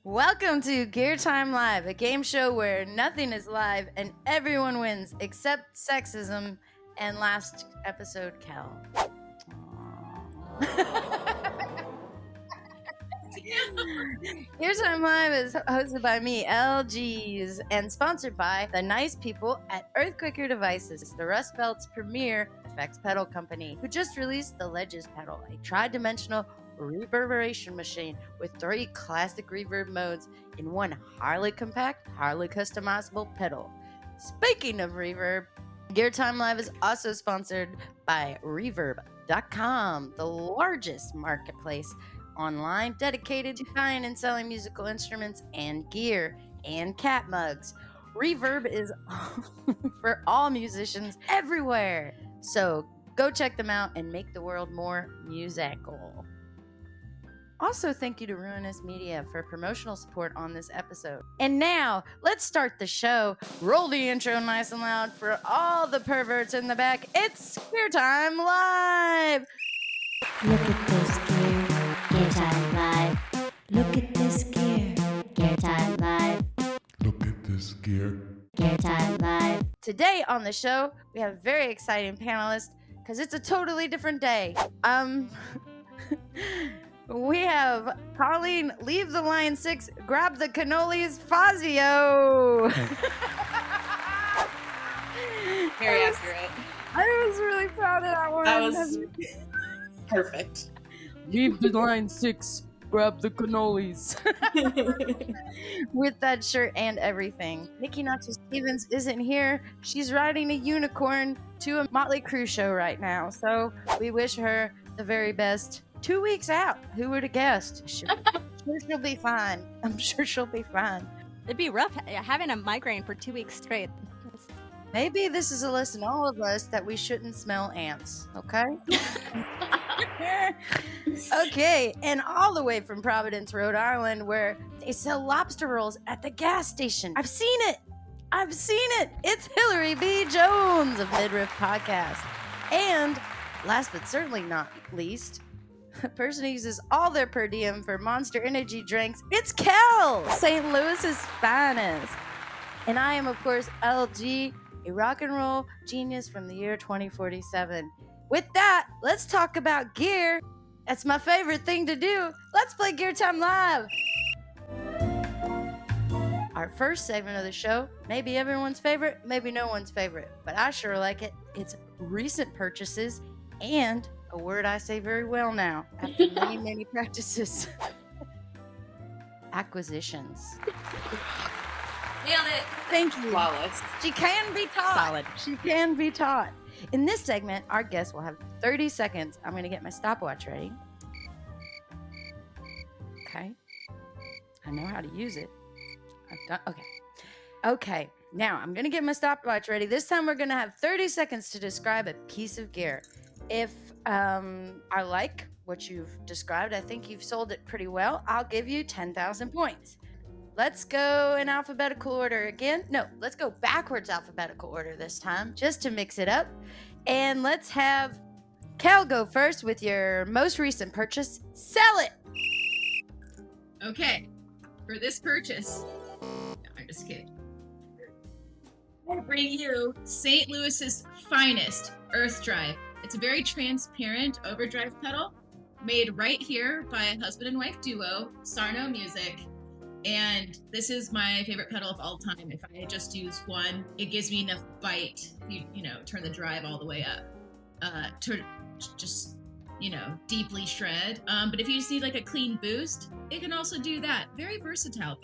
Welcome to Gear Time Live, a game show where nothing is live and everyone wins except sexism and last episode, Cal. Gear Time Live is hosted by me, LGs, and sponsored by the nice people at Earthquaker Devices, the Rust Belt's premier effects pedal company, who just released the Ledges pedal, a tri-dimensional reverberation machine with 3 classic reverb modes in one highly compact, highly customizable pedal. Speaking of reverb, Gear Time Live is also sponsored by Reverb.com, the largest marketplace online dedicated to buying and selling musical instruments and gear and cat mugs. Reverb is for all musicians everywhere. So go check them out and make the world more musical. Also, thank you to Ruinous Media for promotional support on this episode. And now, let's start the show. Roll the intro nice and loud for all the perverts in the back. It's Gear Time Live! Look at this gear, Gear Time Live. Look at this gear, Gear Time Live. Look at this gear. Gear Time Live. Today on the show, we have a very exciting panelist because it's a totally different day. We have Colleen, leave the line 6, grab the cannolis, Fazio. Very accurate. I was really proud of that one. That was perfect. Leave the line 6, grab the cannolis. With that shirt and everything. Nikki Nacho Stevens isn't here. She's riding a unicorn to a Motley Crue show right now. So we wish her the very best. 2 weeks out. Who would have guessed? Sure she'll be fine. I'm sure she'll be fine. It'd be rough having a migraine for 2 weeks straight. Maybe this is a lesson to all of us that we shouldn't smell ants, okay? Okay, and all the way from Providence, Rhode Island, where they sell lobster rolls at the gas station. I've seen it. It's Hillary B. Jones of Midriff Podcast. And last but certainly not least, a person who uses all their per diem for Monster Energy drinks, it's Kel, St. Louis's finest. And I am, of course, LG, a rock and roll genius from the year 2047. With that, let's talk about gear. That's my favorite thing to do. Let's play Gear Time Live. Our first segment of the show, maybe everyone's favorite, maybe no one's favorite, but I sure like it. It's recent purchases and a word I say very well now after many, many practices. Acquisitions. Nailed it. Thank you. Flawless. She can be taught. Solid. She can be taught. In this segment, our guest will have 30 seconds. I'm going to get my stopwatch ready. Okay. I know how to use it. I've done. Okay. Now, I'm going to get my stopwatch ready. This time, we're going to have 30 seconds to describe a piece of gear. If I like what you've described, I think you've sold it pretty well, I'll give you 10,000 points. Let's go in alphabetical order again. No, let's go backwards alphabetical order this time, just to mix it up. And let's have Cal go first with your most recent purchase. Sell it! Okay. For this purchase, no, I'm just kidding. I bring you St. Louis's finest Earth Drive. It's a very transparent overdrive pedal made right here by a husband and wife duo, Sarno Music. And this is my favorite pedal of all time. If I just use one, it gives me enough bite, you know, turn the drive all the way up, to just, you know, deeply shred. But if you just need like a clean boost, it can also do that. Very versatile.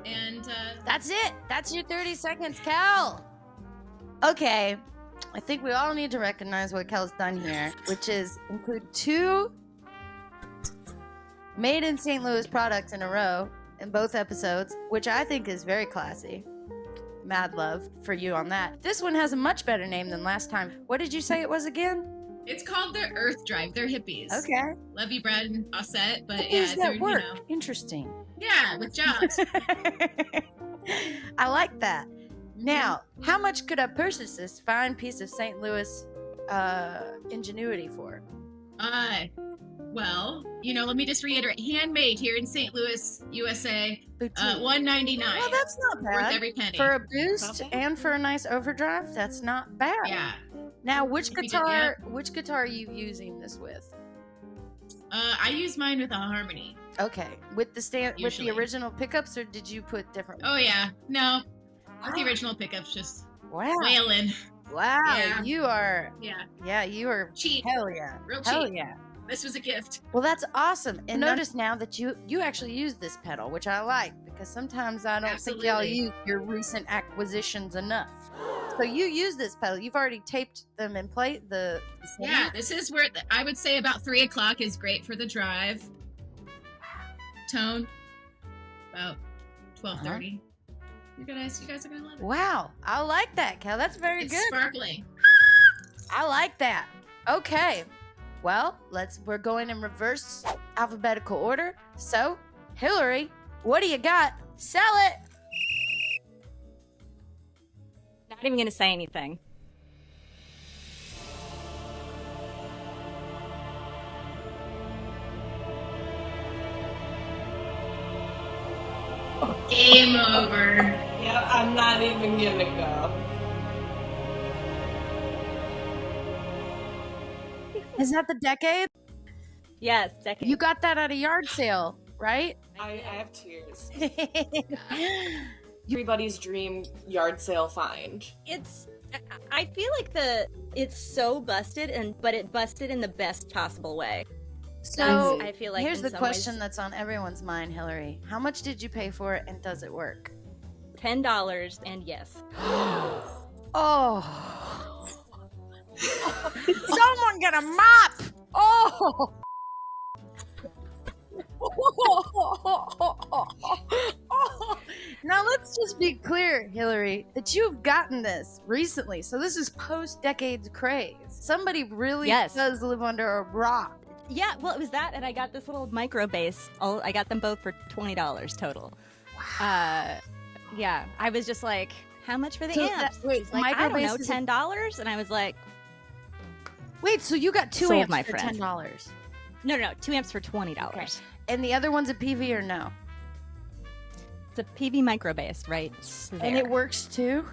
And That's it. That's your 30 seconds, Cal. Okay. I think we all need to recognize what Kel's done here, which is include 2 made in St. Louis products in a row in both episodes, which I think is very classy. Mad love for you on that. This one has a much better name than last time. What did you say it was again? it's called the Earth Drive. They're hippies. Okay. Love you, Brad and Osset, but How yeah, does they're, that work? you know. Interesting. Yeah, with jobs. I like that. Now, how much could I purchase this fine piece of St. Louis ingenuity for? Well, let me just reiterate: handmade here in St. Louis, USA. $1.99. Well, that's not Worth bad. every penny. For a boost and for a nice overdrive, that's not bad. Yeah. Now, which If you did- guitar? Which guitar are you using this with? I use mine with a harmony. Okay, with the Usually. original pickups, or did you put different? Oh yeah, no, with the original pickups, just Wow! wailing. Wow! Yeah. You are. Yeah, Yeah, you are. cheap. Hell yeah! Real Hell cheap. yeah! This was a gift. Well, that's awesome. And notice now that you actually use this pedal, which I like, because sometimes I don't think y'all Absolutely. use your recent acquisitions enough. So you use this pedal. You've already taped them in place. The Yeah, this is where I would say about 3 o'clock is great for the drive. Tone about 12:30. You guys are gonna love it. Wow, I like that, Cal. That's very It's good. sparkling. I like that. Okay. Well, we're going in reverse alphabetical order. So, Hillary, what do you got? Sell it. Not even gonna say anything. Game over. Yeah, I'm not even gonna go. Is that the Decade? Yes, Decade. You got that at a yard sale, right? I have tears. Everybody's dream yard sale find. It's. I feel like it's so busted, but it busted in the best possible way. So, I feel like here's in the some question ways, that's on everyone's mind, Hillary. How much did you pay for it, and does it work? $10, and yes. Oh. Someone get a mop. Oh. Now let's just be clear, Hillary, that you've gotten this recently. So this is post-decades craze. Somebody really Yes. does live under a rock. Yeah, well, it was that, and I got this little micro bass. I got them both for $20 total. Yeah, I was just like, how much for the So amps? wait, She's like, I micro don't know, bass is a- $10, and I was like, Wait, so you got two Sold amps my for friend. $10. no, 2 amps for $20. Okay. And the other one's a PV or no? It's a Peavey micro bass, right? And it there. works too?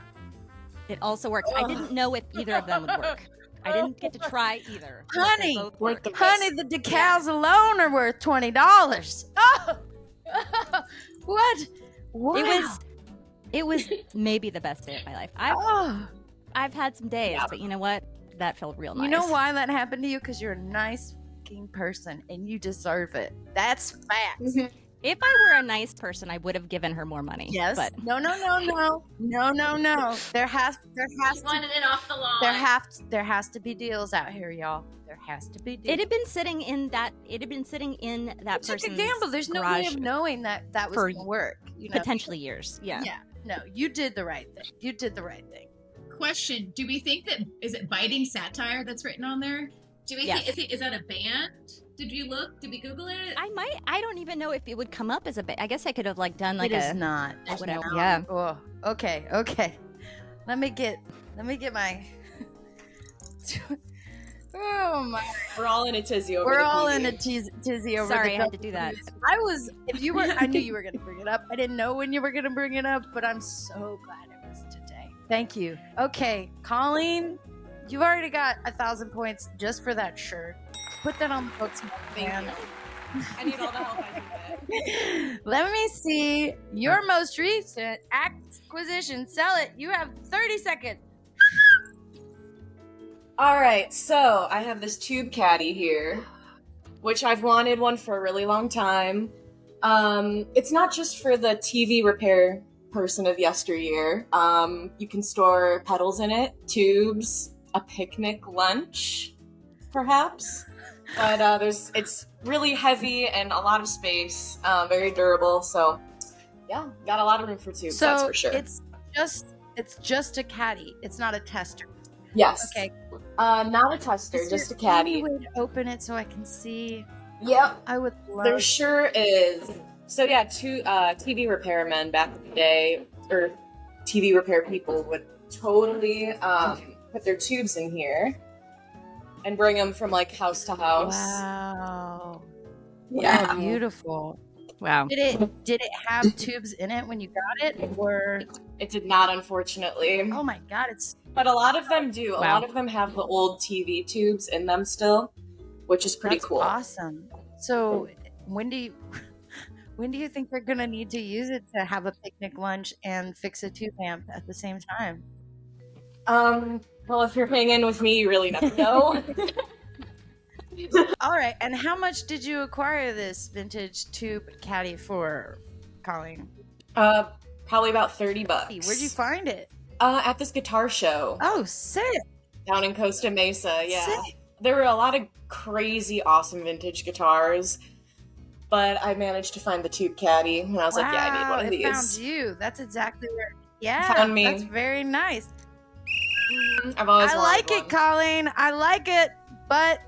It also works. I didn't know if either of them would work. I didn't get to try either. but they Honey, both worth work. the risk. Honey, the decals alone are worth $20. Oh! What? Wow. It was maybe the best day of my life. Oh. I've had some days, but you know what? That felt real nice. You know why that happened to you? Because you're a nice fucking person and you deserve it. That's facts. If I were a nice person, I would have given her more money. Yes. But No. There has Wanted it off the lawn. there has to be deals out here, y'all. There has to be deals. it had been sitting in that. It had been sitting in that It's like a person's gamble. There's no way garage of knowing that was for going to work. You know? potentially years. Yeah. Yeah. No, you did the right thing. You did the right thing. Question: do we think that is it biting satire that's written on there? Do we Yes. think is that a band? Did you look? Did we Google it? I don't even know if it would come up as a. I guess I could have like done It is a. not. There's whatever. no- Yeah. Oh, okay. Let me get my. Oh my! We're all in a tizzy over We're the all PV. in a tizzy over. Sorry, the I had to do that. I was. If you were, I knew you were going to bring it up. I didn't know when you were going to bring it up, but I'm so glad it was today. Thank you. Okay, Colleen, you've already got 1,000 points just for that shirt. Put that on the books, Thank man. you. I need all the help I can get. Let me see your most recent acquisition. Sell it. You have 30 seconds. All right, so I have this tube caddy here, which I've wanted one for a really long time. It's not just for the TV repair person of yesteryear. You can store pedals in it, tubes, a picnic lunch, perhaps. But it's really heavy and a lot of space, very durable. So yeah, got a lot of room for tubes. So that's for sure. it's just a caddy. It's not a tester. Yes. Okay. Not a tester, Is just a there any caddy. way to open it so I can see? Yep. I would love. There sure is. So yeah, two TV repairmen back in the day, or TV repair people would totally put their tubes in here and bring them from like house to house. Wow. Yeah. Oh, beautiful. Wow. Did it have tubes in it when you got it, or? It did not, unfortunately. Oh my God, it's But a lot of them do. A Wow. lot of them have the old TV tubes in them still, which is pretty that's cool. awesome. So when do you think they're gonna need to use it to have a picnic lunch and fix a tube amp at the same time? Well, if you're hanging with me, you really never know. All right, and how much did you acquire this vintage tube caddy for, Colleen? Probably about $30. Where'd you find it? At this guitar show Oh, sick! down in Costa Mesa. Yeah, Sick. there were a lot of crazy, awesome vintage guitars, but I managed to find the tube caddy, and I was like, yeah, I need one of it these. found you. That's exactly where. Yeah, Found me. That's very nice. I've always I wanted like one. it, Colleen. I like it, but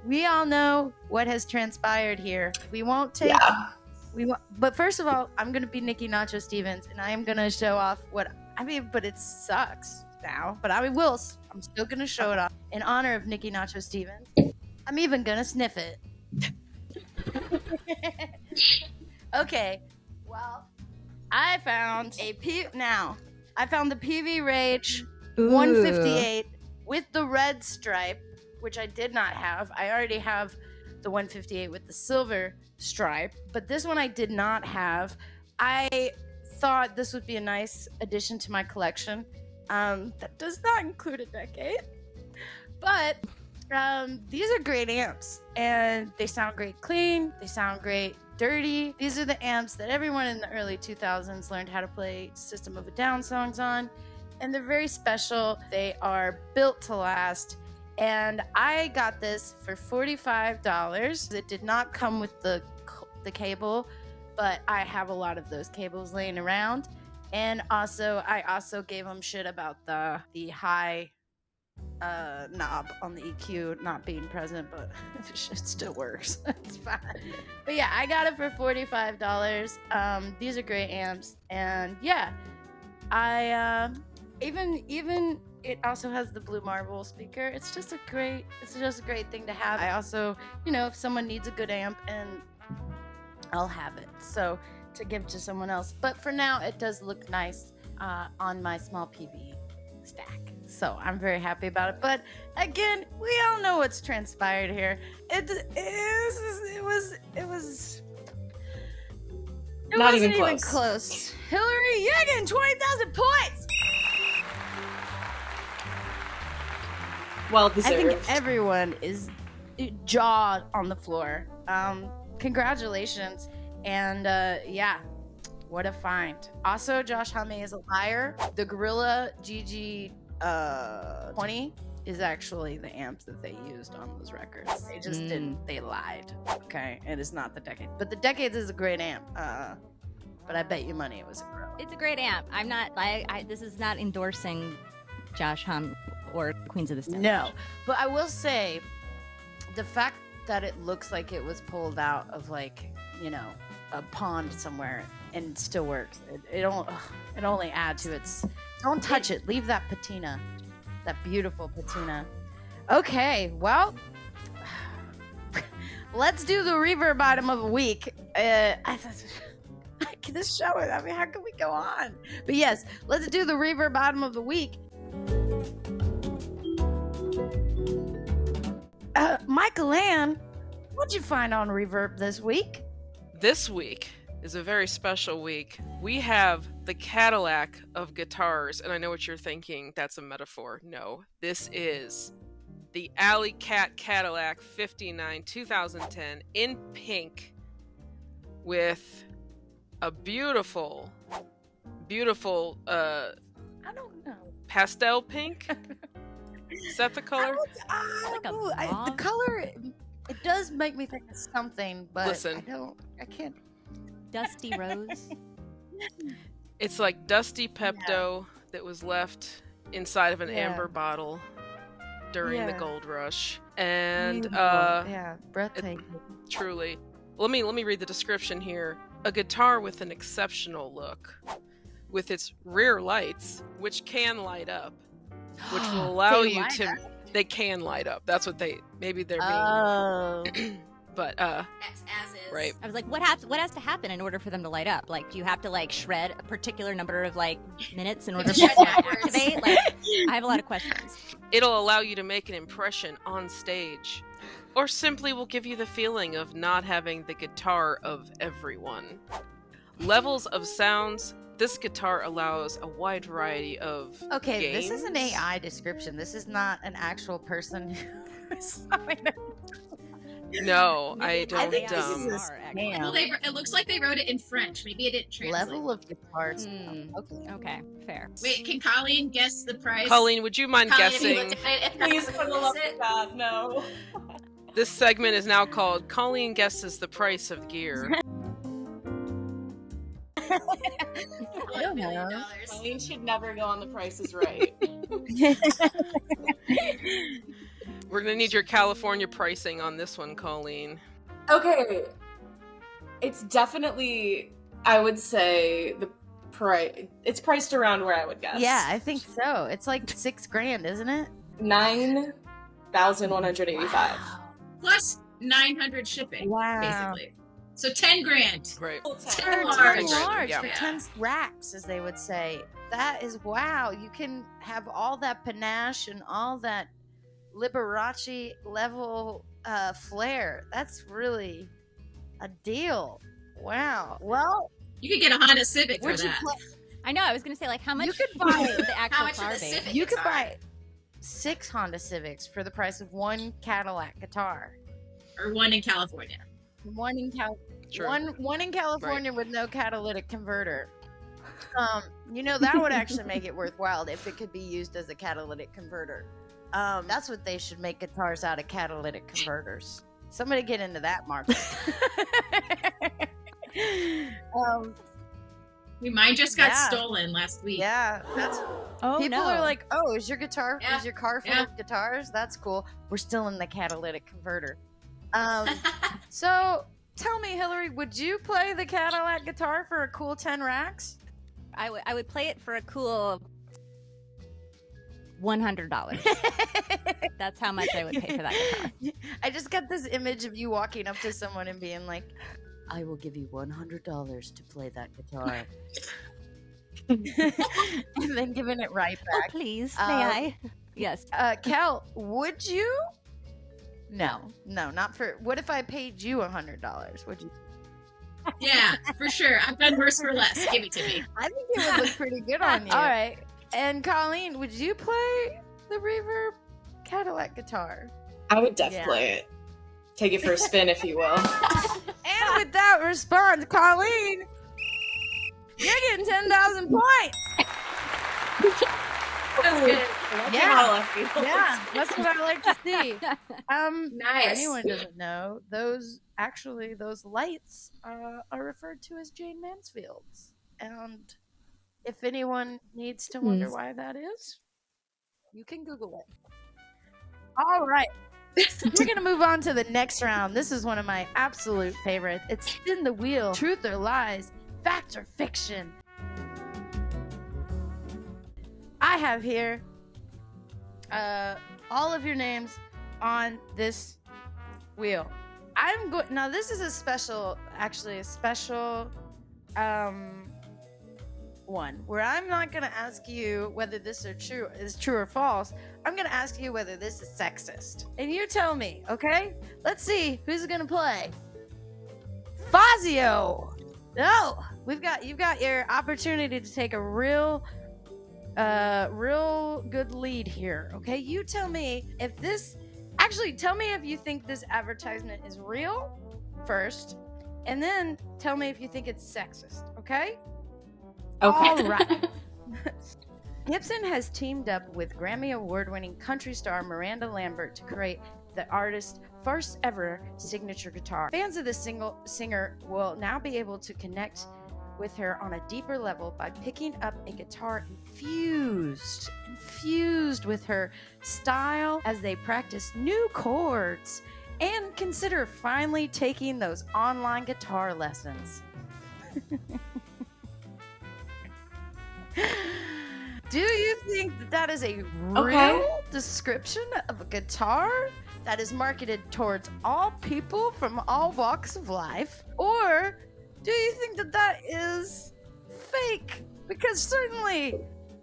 we all know what has transpired here. We won't take. Yeah. But first of all, I'm gonna be Nikki Nacho Stevens, and I am gonna show off what I mean. But it sucks now. But I'm still gonna show it off in honor of Nikki Nacho Stevens. I'm even gonna sniff it. Okay. Well, I found I found the PV Rage 158 with the red stripe, which I did not have. I already have the 158 with the silver stripe, but this one I did not have. I thought this would be a nice addition to my collection. That does not include a Decade, but these are great amps, and they sound great clean. They sound great dirty. These are the amps that everyone in the early 2000s learned how to play System of a Down songs on, and they're very special. They are built to last. And I got this for $45. It did not come with the cable, but I have a lot of those cables laying around. And I also gave them shit about the high knob on the EQ not being present, but it still works. It's fine. But yeah, I got it for $45. These are great amps, and yeah, I even it also has the blue marble speaker. It's just a great thing to have. I also, if someone needs a good amp, and I'll have it, so to give to someone else. But for now, it does look nice on my small PV stack. So I'm very happy about it. But again, we all know what's transpired here. It Not wasn't even close. Hillary, you're getting 20,000 points. Well I deserved. think everyone is jaw on the floor. Congratulations. And yeah, what a find. Also, Josh Humme is a liar. The Gorilla GG 20 is actually the amp that they used on those records. They just they lied. Okay, it is not the Decade. But the Decades is a great amp. But I bet you money it was a Gorilla. It's a great amp. I'm not. This is not endorsing Josh Hum or Queens of the Stone No, Age. but I will say the fact that it looks like it was pulled out of a pond somewhere and still works. It only adds to its. Don't touch it. Leave that patina, that beautiful patina. Okay, well, let's do the reverb item of the week. This show, I mean, how can we go on? But yes, let's do the reverb item of the week. Michael Ann, what'd you find on reverb this week? This week is a very special week. We have the Cadillac of guitars, and I know what you're thinking. That's a metaphor. No, this is the Alley Cat Cadillac 59 2010 in pink with a beautiful I don't know. pastel pink. Is that the color? The color, it does make me think of something, but Listen. I can't. Dusty Rose. It's like dusty Pepto that was left inside of an Yeah. amber bottle during the Yeah. gold rush. And Beautiful. Yeah, breathtaking. truly, let me read the description here. A guitar with an exceptional look, with its rear lights, which can light up, which will allow They you light to. up? They can light up. That's what maybe they're being. Oh. But As is. right. I was like, what has to happen in order for them to light up? Like, do you have to like shred a particular number of like minutes in order for Shred them to backwards. activate? Like, I have a lot of questions. It'll allow you to make an impression on stage, or simply will give you the feeling of not having the guitar of everyone. Levels of sounds. This guitar allows a wide variety of Okay, this is an gains. AI description. This is not an actual person who's selling it. No, I Maybe don't. it's this is a AR, actually. scam. Well, it looks like they wrote it in French. Maybe it didn't translate. Level of guitars. Hmm. Okay. Okay, fair. Wait, can Colleen guess the price? Colleen, would you mind Colleen, have you guessing? looked at it? If Please, not, for the what love is of it? God, no. This segment is now called Colleen Guesses the Price of Gear. I don't $1 million. know. Colleen should never go on The Price is Right. We're gonna need your California pricing on this one, Colleen. Okay. It's definitely, I would say, the price. It's priced around where I would guess. Yeah, I think so. It's like $6,000, isn't it? 9,185. Plus 900 shipping, Wow. basically. So 10 grand. Right. For 10 10 large. large, Yeah. for 10 racks, as they would say. That is wow. You can have all that panache and all that Liberace level flair. That's really a deal. Wow. Well, You could get a Honda Civic for would you that. play? I know. I was gonna say, like, how much You could buy- would the actual much for car the be? Civic? You could guitar. buy 6 Honda Civics for the price of one Cadillac guitar. Or one in California. One in True. one in California with no catalytic converter. That would actually make it worthwhile if it could be used as a catalytic converter. That's what they should make guitars out of, catalytic converters. Somebody get into that market. Mine just got Yeah. stolen last week. Yeah, that's Oh people no! are like, "Oh, is your car Yeah. full Yeah. of guitars? That's cool." We're still in the catalytic converter. So tell me, Hillary, would you play the Cadillac guitar for a cool 10 racks? I would play it for a cool $100. That's how much I would pay for that guitar. I just got this image of you walking up to someone and being like, "I will give you $100 to play that guitar," and then giving it right Oh, back. please, Um, may I? Yes. Kel, would you? No, not for. What if I paid you $100? Would you? Yeah, for sure. I've done worse for less. Give it to me. I think it would look pretty good on you. All right. And Colleen, would you play the Reverb Cadillac guitar? I would def Yeah. play it. Take it for a spin, if you will. And with that response, Colleen, you're getting 10,000 points. That's good. Yeah, yeah, that's what I like to see. For Nice. anyone who doesn't know, those lights are referred to as Jane Mansfield's, and if anyone needs to wonder why that is, you can Google it. All right. We're going to move on to the next round. This is one of my absolute favorites. It's Spin the Wheel, Truth or Lies, Fact or Fiction. I have here all of your names on this wheel. I'm going now. This is a special one where I'm not going to ask you whether this is true or false. I'm going to ask you whether this is sexist, and you tell me. Okay? Let's see who's going to play. Fazio. No, you've got your opportunity to take a real good lead here. Okay, you tell me if this. Actually, tell me if you think this advertisement is real first, and then tell me if you think it's sexist. Okay. Okay. All right. Gibson has teamed up with Grammy Award-winning country star Miranda Lambert to create the artist's first ever signature guitar. Fans of the singer will now be able to connect with her on a deeper level by picking up a guitar infused with her style as they practice new chords and consider finally taking those online guitar lessons. Do you think that is a real description of a guitar that is marketed towards all people from all walks of life? Or do you think that that is fake? Because certainly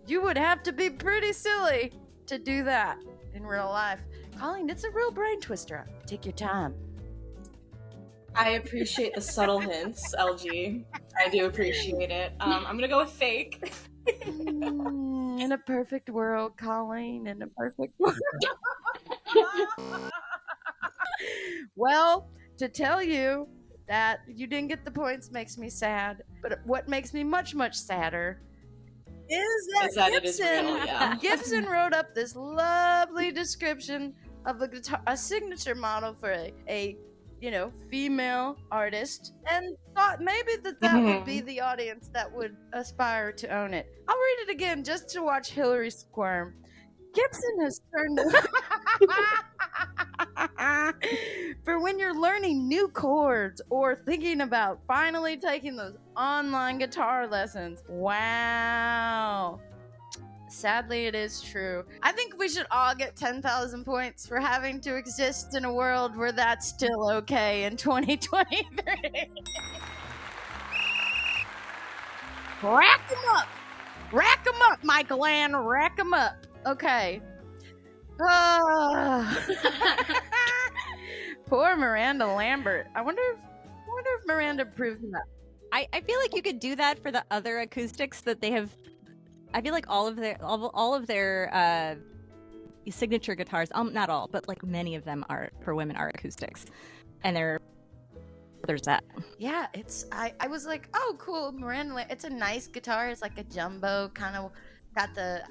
you would have to be pretty silly to do that in real life. Colleen, it's a real brain twister. Take your time. I appreciate the subtle hints, LG. I do appreciate it. I'm gonna go with fake. In a perfect world, Colleen, in a perfect world. Well, to tell you that you didn't get the points makes me sad. But what makes me much, much sadder is that it is real, yeah. Gibson wrote up this lovely description of a guitar, a signature model for a female artist, and thought maybe that would be the audience that would aspire to own it. I'll read it again just to watch Hillary squirm. Gibson has turned for when you're learning new chords or thinking about finally taking those online guitar lessons. Wow. Sadly, it is true. I think we should all get 10,000 points for having to exist in a world where that's still okay in 2023. Rack them up! Rack them up, Michael Ann! Rack them up! Okay. Poor Miranda Lambert. I wonder if Miranda approved that. I feel like you could do that for the other acoustics that they have. I feel like all of their signature guitars, not all, but like many of them are for women are acoustics, and there's that. Yeah, I was like, oh cool, Miranda. It's a nice guitar. It's like a jumbo kind of, got the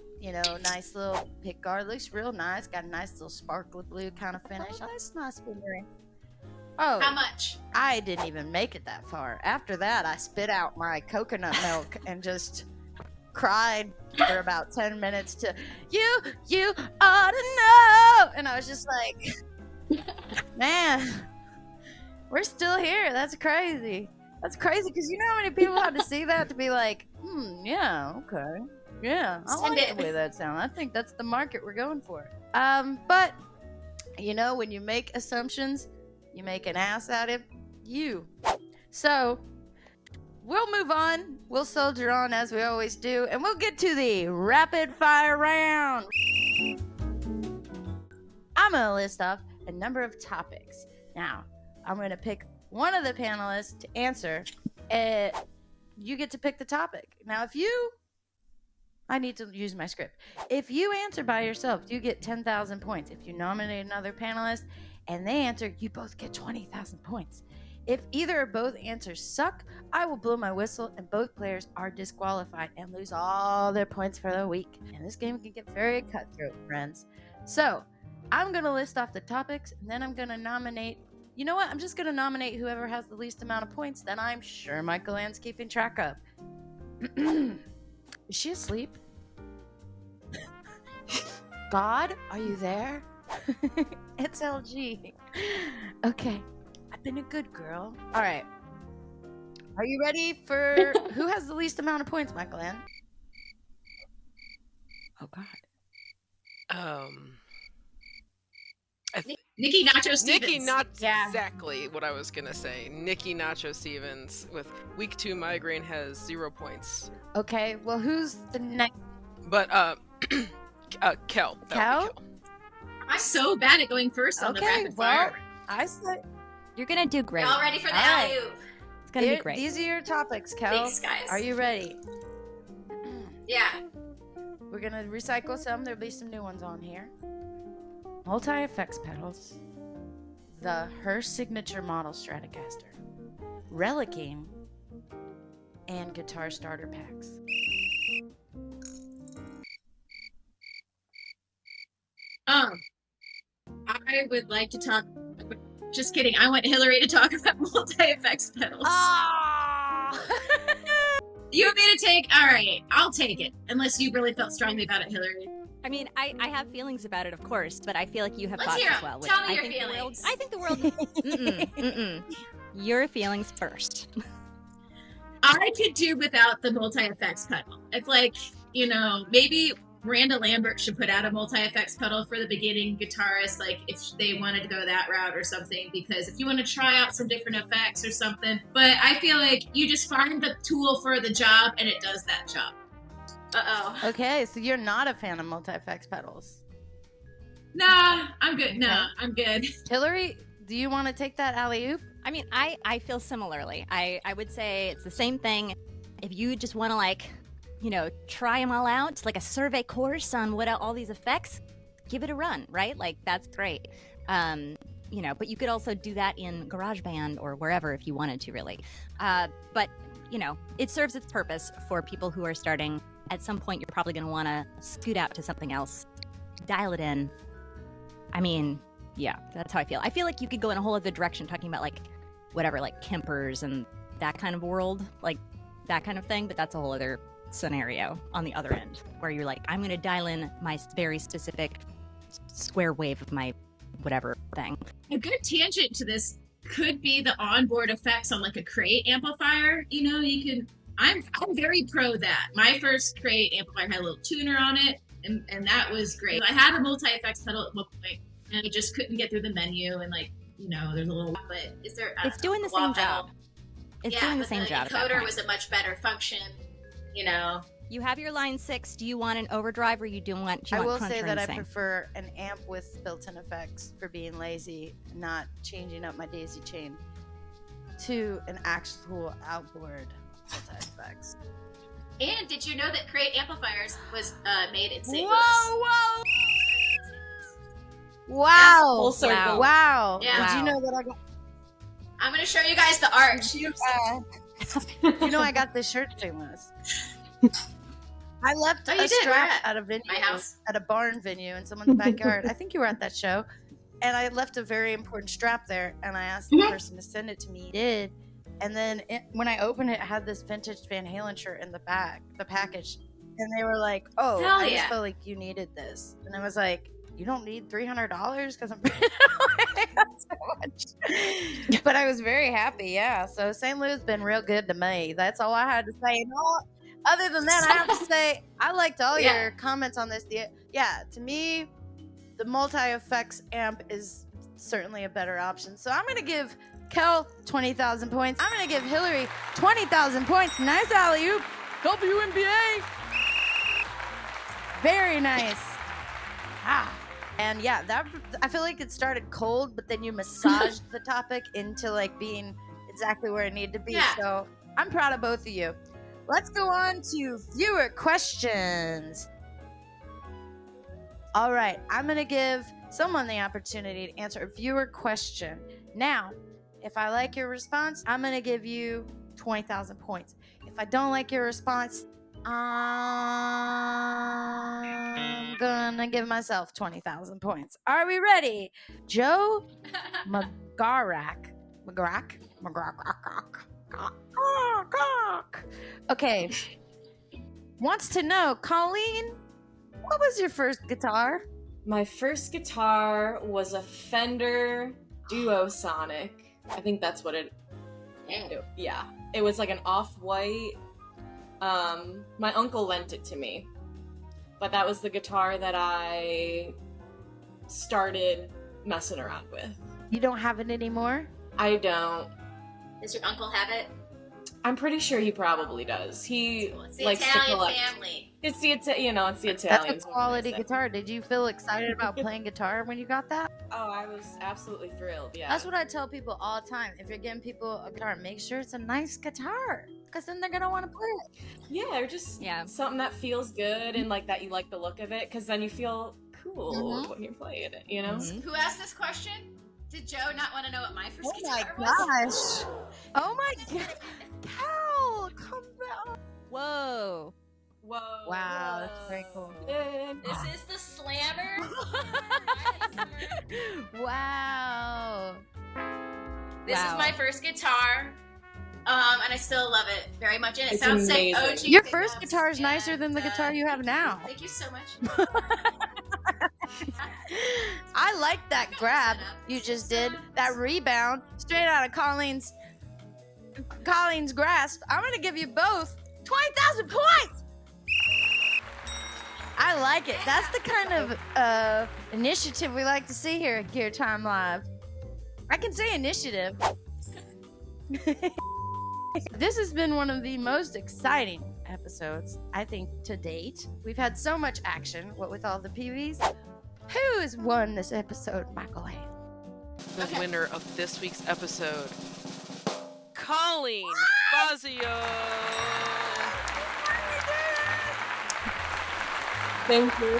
nice little pick guard. Looks real nice. Got a nice little sparkly blue kind of finish. Oh, that's nice fingering. Oh, How much? I didn't even make it that far. After that, I spit out my coconut milk and just cried for about 10 minutes to you ought to know, and I was just like, man, we're still here. That's crazy because you know how many people had to see that to be like, yeah, okay, yeah, I like the way that sounds. I think that's the market we're going for. But when you make assumptions, you make an ass out of you. So we'll move on. We'll soldier on as we always do, and we'll get to the rapid fire round. I'm going to list off a number of topics. Now, I'm going to pick one of the panelists to answer. You get to pick the topic. Now, I need to use my script. If you answer by yourself, you get 10,000 points. If you nominate another panelist and they answer, you both get 20,000 points. If either or both answers suck, I will blow my whistle and both players are disqualified and lose all their points for the week. And this game can get very cutthroat, friends. So, I'm going to list off the topics and then I'm going to nominate. You know what? I'm just going to nominate whoever has the least amount of points that I'm sure Michael Ann's keeping track of. Is she asleep? God, are you there? It's LG. Okay. I've been a good girl. All right. Are you ready for who has the least amount of points, Michael Ann? Oh, God. Nikki Nacho Stevens. Nikki, not exactly what I was gonna say. Nikki Nacho Stevens with week 2 migraine has 0 points. Okay, well, who's the next? But Kel. Kel? I'm so bad at going first on the rapid fire. I said You're gonna do great. Y'all ready for the All right. alley-oop? It's gonna be great. These are your topics, Kel. Thanks, guys. Are you ready? Yeah. We're gonna recycle some. There'll be some new ones on here. Multi-effects pedals. Her signature model Stratocaster. Relicking. And guitar starter packs. I would like to talk. Just kidding. I want Hillary to talk about multi-effects pedals. You want me to take? All right, I'll take it. Unless you really felt strongly about it, Hillary. I mean, I have feelings about it, of course, but I feel like you have Let's thoughts hear as 'em. well. Tell me I your think the world- feelings. I think the world. Mm-mm. Your feelings first. I could do without the multi-effects pedal. It's like, maybe Miranda Lambert should put out a multi-effects pedal for the beginning guitarist, like if they wanted to go that route or something, because if you want to try out some different effects or something. But I feel like you just find the tool for the job and it does that job. Uh-oh. Okay, so you're not a fan of multi-effects pedals. Nah, I'm good. Okay. Nah, I'm good. Hillary, do you want to take that alley-oop? I mean, I feel similarly. I would say it's the same thing. If you just want to, like, you know, try them all out, like a survey course on what all these effects, give it a run, right? Like, that's great. You know, but you could also do that in GarageBand or wherever if you wanted to, really. But, you know, it serves its purpose for people who are starting. At some point, you're probably going to want to scoot out to something else, dial it in. I mean, yeah, that's how I feel. I feel like you could go in a whole other direction talking about, like, whatever, like Kempers and that kind of world, like that kind of thing, but that's a whole other scenario on the other end where you're like, I'm going to dial in my very specific square wave of my whatever thing. A good tangent to this could be the onboard effects on like a crate amplifier. You know, you can. I'm very pro that. My first crate amplifier had a little tuner on it, and that was great. I had a multi-effects pedal at one point, and I just couldn't get through the menu, and like, you know, there's a little. But is there? It's doing the same job. It's doing the same job. The encoder was a much better function. You know. You have your line 6. Do you want an overdrive or do you want I will cruncher say that I and sing? prefer an amp with built-in effects for being lazy, not changing up my daisy chain, to an actual outboard multi-effects. And did you know that Crate Amplifiers was made in St. Louis? Whoa! Wow! Full circle. Wow! Yeah. Did you know that I got? I'm going to show you guys the art. You know I got this shirt famous. I left Oh, a you did? Where strap at? at a venue, My house? at a barn venue in someone's backyard. I think you were at that show. And I left a very important strap there, and I asked the person to send it to me. He did. And then when I opened it, it had this vintage Van Halen shirt in the back, the package. And they were like, oh, Hell I yeah. just felt like you needed this. And I was like, you don't need $300 because I'm so much. But I was very happy, yeah. So St. Louis has been real good to me. That's all I had to say. And other than that, I have to say, I liked all your comments on this. Yeah, to me, the multi-effects amp is certainly a better option. So I'm going to give Kel 20,000 points. I'm going to give Hillary 20,000 points. Nice alley-oop. WNBA. Very nice. And yeah, that I feel like it started cold, but then you massaged the topic into like being exactly where it needed to be. Yeah. So I'm proud of both of you. Let's go on to viewer questions. All right, I'm going to give someone the opportunity to answer a viewer question. Now, if I like your response, I'm going to give you 20,000 points. If I don't like your response, I'm going to give myself 20,000 points. Are we ready? Joe McGarrack. Okay. Wants to know, Colleen, what was your first guitar? My first guitar was a Fender Duosonic. I think that's what it. Yeah, it was like an off-white. My uncle lent it to me, but that was the guitar that I started messing around with. You don't have it anymore? I don't. Does your uncle have it? I'm pretty sure he probably does. He It's the likes to Italian collect. family. It's the it's the That's Italians. a what can I quality say? guitar. Did you feel excited about playing guitar when you got that? Oh, I was absolutely thrilled. Yeah. That's what I tell people all the time. If you're getting people a guitar, make sure it's a nice guitar, because then they're gonna want to play it. Yeah, or just Yeah. something that feels good and like that you like the look of it, because then you feel cool Mhm. when you're playing it. You know. Mhm. Who asked this question? Did Joe not want to know what my first Oh my guitar was? gosh! Oh my god! Cal, come back! Whoa. Whoa. Wow, that's very cool. This is the Slammer. Wow! This Wow. is my first guitar. And I still love it very much. And it It's sounds amazing. like OG. Your first pickups, guitar is nicer than the and, guitar you have now. Thank you so much. I like that grab you just did. That rebound straight out of Colleen's grasp. I'm gonna give you both 20,000 points. I like it. That's the kind of initiative we like to see here at Gear Time Live. I can say initiative. This has been one of the most exciting episodes, I think, to date. We've had so much action, what with all the Peaveys. Who has won this episode, Michael Ann? The winner of this week's episode, Colleen Fazio. Thank you.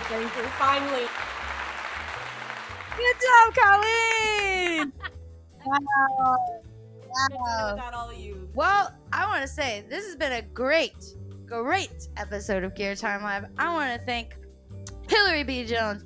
Finally. Good job, Colleen! Wow. Without all of you. Well, I want to say this has been a great episode of Gear Time Live. I want to thank Hillary B. Jones.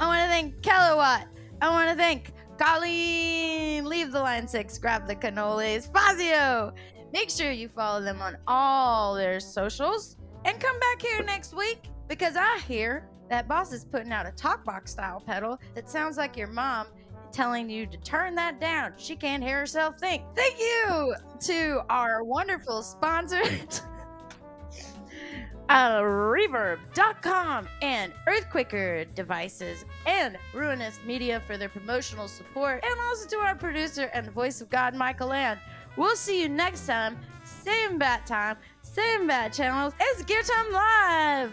I want to thank Kilowatt. I want to thank Colleen. Leave the line 6. Grab the cannolis. Fazio. Make sure you follow them on all their socials. And come back here next week because I hear that Boss is putting out a talkbox style pedal that sounds like your mom telling you to turn that down. She can't hear herself think. Thank you to our wonderful sponsors, Reverb.com and Earthquaker Devices and Ruinous Media for their promotional support, and also to our producer and voice of God, Michael Ann. We'll see you next time. Same bat time, same bat channels. It's Gear Time Live.